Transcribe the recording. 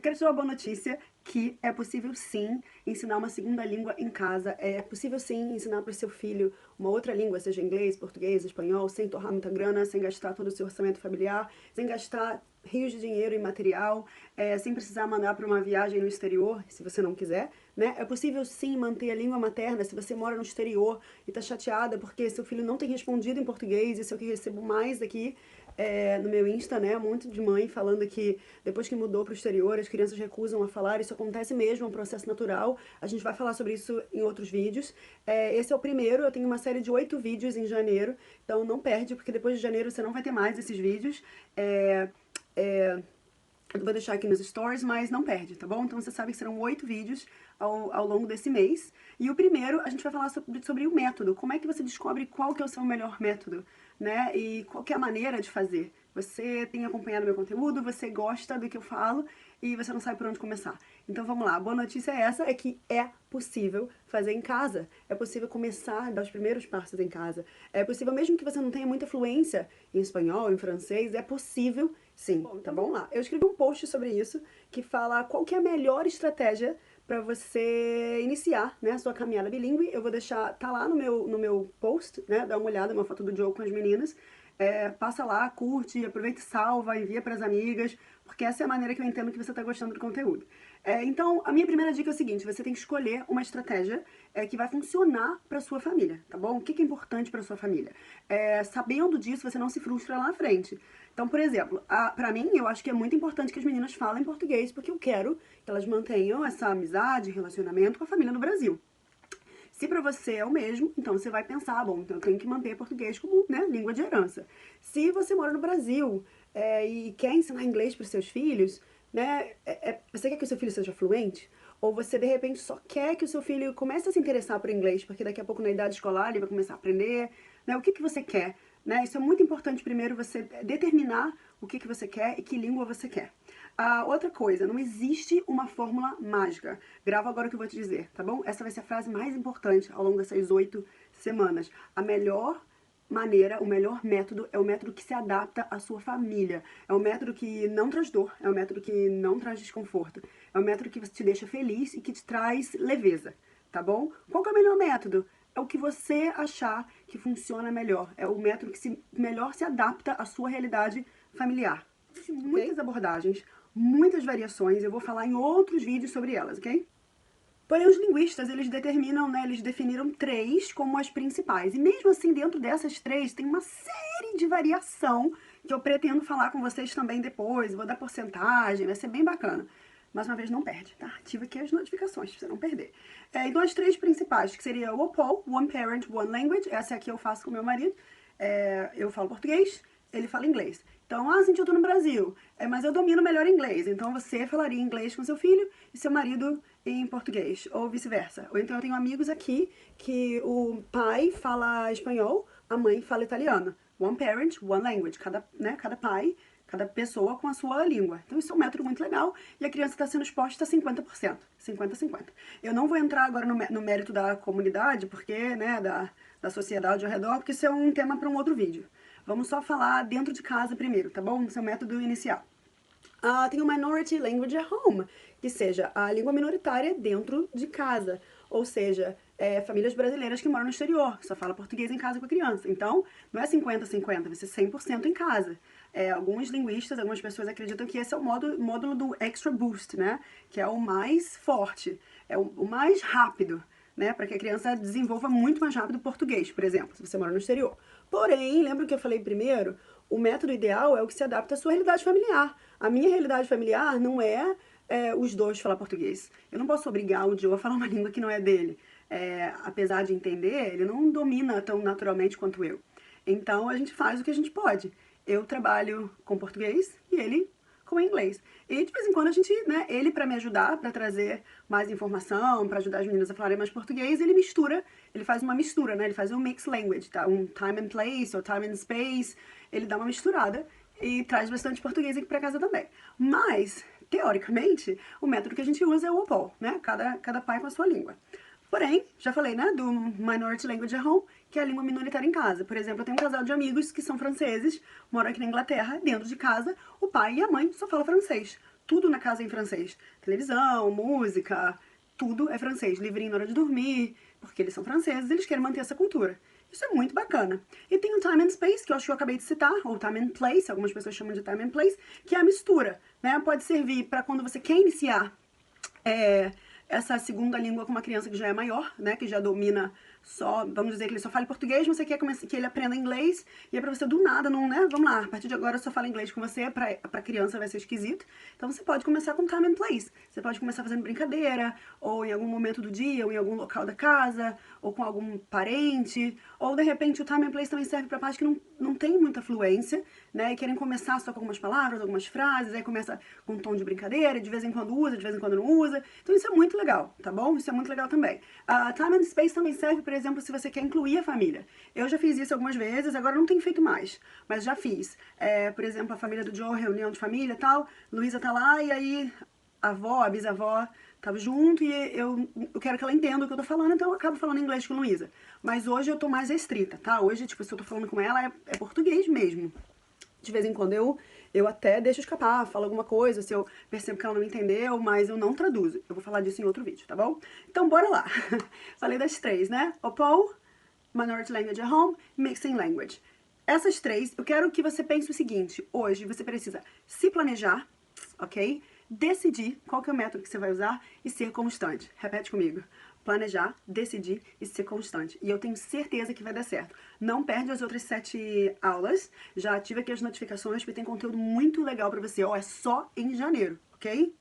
quero te dar uma boa notícia, que é possível sim ensinar uma segunda língua em casa. É possível sim ensinar para o seu filho uma outra língua, seja inglês, português, espanhol, sem torrar muita grana, sem gastar todo o seu orçamento familiar, sem gastar rios de dinheiro em material, sem precisar mandar para uma viagem no exterior, se você não quiser, né? É possível sim manter a língua materna se você mora no exterior e tá chateada porque seu filho não tem respondido em português, isso é o que eu recebo mais aqui no meu Insta, né? Um monte de mãe falando que depois que mudou para o exterior as crianças recusam a falar, isso acontece mesmo, é um processo natural, a gente vai falar sobre isso em outros vídeos. Esse é o primeiro, eu tenho uma série de 8 vídeos em janeiro, então não perde, porque depois de janeiro você não vai ter mais esses vídeos. Eu vou deixar aqui nos stories, mas não perde, tá bom? Então você sabe que serão 8 vídeos ao longo desse mês. E o primeiro, a gente vai falar sobre o método. Como é que você descobre qual que é o seu melhor método, né? E qual que é a maneira de fazer. Você tem acompanhado meu conteúdo, você gosta do que eu falo e você não sabe por onde começar. Então vamos lá, a boa notícia é essa, é que é possível fazer em casa. É possível começar a dar os primeiros passos em casa. É possível, mesmo que você não tenha muita fluência em espanhol, em francês, é possível sim, tá bom? Lá. Eu escrevi um post sobre isso que fala qual que é a melhor estratégia para você iniciar, né, a sua caminhada bilíngue. Eu vou deixar, tá lá no meu post, né, dá uma olhada, uma foto do Joe com as meninas. Passa lá, curte, aproveita e salva, envia para as amigas, porque essa é a maneira que eu entendo que você está gostando do conteúdo. Então, a minha primeira dica é o seguinte, você tem que escolher uma estratégia que vai funcionar para sua família, tá bom? O que é importante para sua família? Sabendo disso, você não se frustra lá na frente. Então, por exemplo, pra mim, eu acho que é muito importante que as meninas falem português, porque eu quero que elas mantenham essa amizade, relacionamento com a família no Brasil. Se pra você é o mesmo, então você vai pensar, bom, então eu tenho que manter português como, né, língua de herança. Se você mora no Brasil e quer ensinar inglês para os seus filhos, né, você quer que o seu filho seja fluente? Ou você, de repente, só quer que o seu filho comece a se interessar por inglês, porque daqui a pouco, na idade escolar, ele vai começar a aprender, né? O que você quer? Né? Isso é muito importante, primeiro, você determinar o que você quer e que língua você quer. Outra coisa, não existe uma fórmula mágica. Grava agora o que eu vou te dizer, tá bom? Essa vai ser a frase mais importante ao longo dessas 8 semanas. A melhor maneira, o melhor método é o método que se adapta à sua família. É o método que não traz dor, é o método que não traz desconforto. É o método que te deixa feliz e que te traz leveza, tá bom? Qual que é o melhor método? É o que você achar que funciona melhor. É o método que melhor se adapta à sua realidade familiar. Existem muitas abordagens, muitas variações, eu vou falar em outros vídeos sobre elas, ok? Porém, os linguistas, eles determinam, né, eles definiram 3 como as principais. E mesmo assim, dentro dessas 3, tem uma série de variação que eu pretendo falar com vocês também depois. Vou dar porcentagem, vai ser bem bacana. Mais uma vez, não perde, tá? Ativa aqui as notificações pra você não perder. Então, as 3 principais, que seria o OPOL, One Parent, One Language. Essa aqui eu faço com meu marido. Eu falo português, ele fala inglês. Então, Cintia, eu tô no Brasil, mas eu domino melhor inglês. Então, você falaria inglês com seu filho e seu marido em português, ou vice-versa. Ou então, eu tenho amigos aqui que o pai fala espanhol, a mãe fala italiano. One parent, one language. Cada pai, cada pessoa com a sua língua. Então, isso é um método muito legal e a criança está sendo exposta a 50%. 50-50. Eu não vou entrar agora no mérito da comunidade, porque, né, da sociedade ao redor, porque isso é um tema para um outro vídeo. Vamos só falar dentro de casa primeiro, tá bom? Seu método inicial. Tem o Minority Language at Home, que seja a língua minoritária dentro de casa. Ou seja, famílias brasileiras que moram no exterior, só fala português em casa com a criança. Então, não é 50-50, vai ser 100% em casa. Alguns linguistas, algumas pessoas acreditam que esse é o módulo do Extra Boost, né? Que é o mais forte, é o mais rápido, né, para que a criança desenvolva muito mais rápido o português, por exemplo, se você mora no exterior. Porém, lembra que eu falei primeiro? O método ideal é o que se adapta à sua realidade familiar. A minha realidade familiar não é os dois falar português. Eu não posso obrigar o Joe a falar uma língua que não é dele. Apesar de entender, ele não domina tão naturalmente quanto eu. Então, a gente faz o que a gente pode. Eu trabalho com português e ele com inglês. E de vez em quando a gente, né, ele para me ajudar, para trazer mais informação, para ajudar as meninas a falarem mais português, ele faz uma mistura, né, ele faz um mixed language, tá? Um time and place ou time and space, ele dá uma misturada e traz bastante português aqui para casa também. Mas, teoricamente, o método que a gente usa é o OPOL, né, cada pai com a sua língua. Porém, já falei, né, do Minority Language at Home, que é a língua minoritária em casa. Por exemplo, eu tenho um casal de amigos que são franceses, moram aqui na Inglaterra, dentro de casa, o pai e a mãe só falam francês. tudo na casa é em francês. Televisão, música, tudo é francês. Livrinho na hora de dormir, porque eles são franceses, eles querem manter essa cultura. Isso é muito bacana. E tem o Time and Space, que eu acho que eu acabei de citar, ou Time and Place, algumas pessoas chamam de Time and Place, que é a mistura, né? Pode servir para quando você quer iniciar essa segunda língua com uma criança que já é maior, né? Que já domina só, vamos dizer que ele só fala português, mas você quer que ele aprenda inglês, e é pra você do nada, não, né? Vamos lá, a partir de agora eu só falo inglês com você, pra criança vai ser esquisito. Então você pode começar com Time and Place. Você pode começar fazendo brincadeira, ou em algum momento do dia, ou em algum local da casa, ou com algum parente, ou de repente o Time and Place também serve pra parte que não tem muita fluência, né? E querem começar só com algumas palavras, algumas frases, aí começa com um tom de brincadeira, de vez em quando usa, de vez em quando não usa. Então isso é muito legal, tá bom? Isso é muito legal também. Time and Space também serve, por exemplo, se você quer incluir a família. Eu já fiz isso algumas vezes, agora não tenho feito mais, mas já fiz. Por exemplo, a família do Joe, reunião de família e tal, Luísa tá lá e aí a avó, a bisavó tava junto e eu quero que ela entenda o que eu tô falando, então eu acabo falando inglês com Luísa. Mas hoje eu tô mais restrita, tá? Hoje, tipo, se eu tô falando com ela, é português mesmo. De vez em quando eu até deixo escapar, falo alguma coisa, se eu percebo que ela não entendeu, mas eu não traduzo. Eu vou falar disso em outro vídeo, tá bom? Então, bora lá. Falei das três, né? OPO, Minority Language at Home, Mixing Language. Essas três, eu quero que você pense o seguinte. Hoje, você precisa se planejar, ok? Decidir qual que é o método que você vai usar e ser constante. Repete comigo. Planejar, decidir e ser constante. E eu tenho certeza que vai dar certo. Não perde as outras 7 aulas. Já ativa aqui as notificações, porque tem conteúdo muito legal pra você. Ó, é só em janeiro, ok?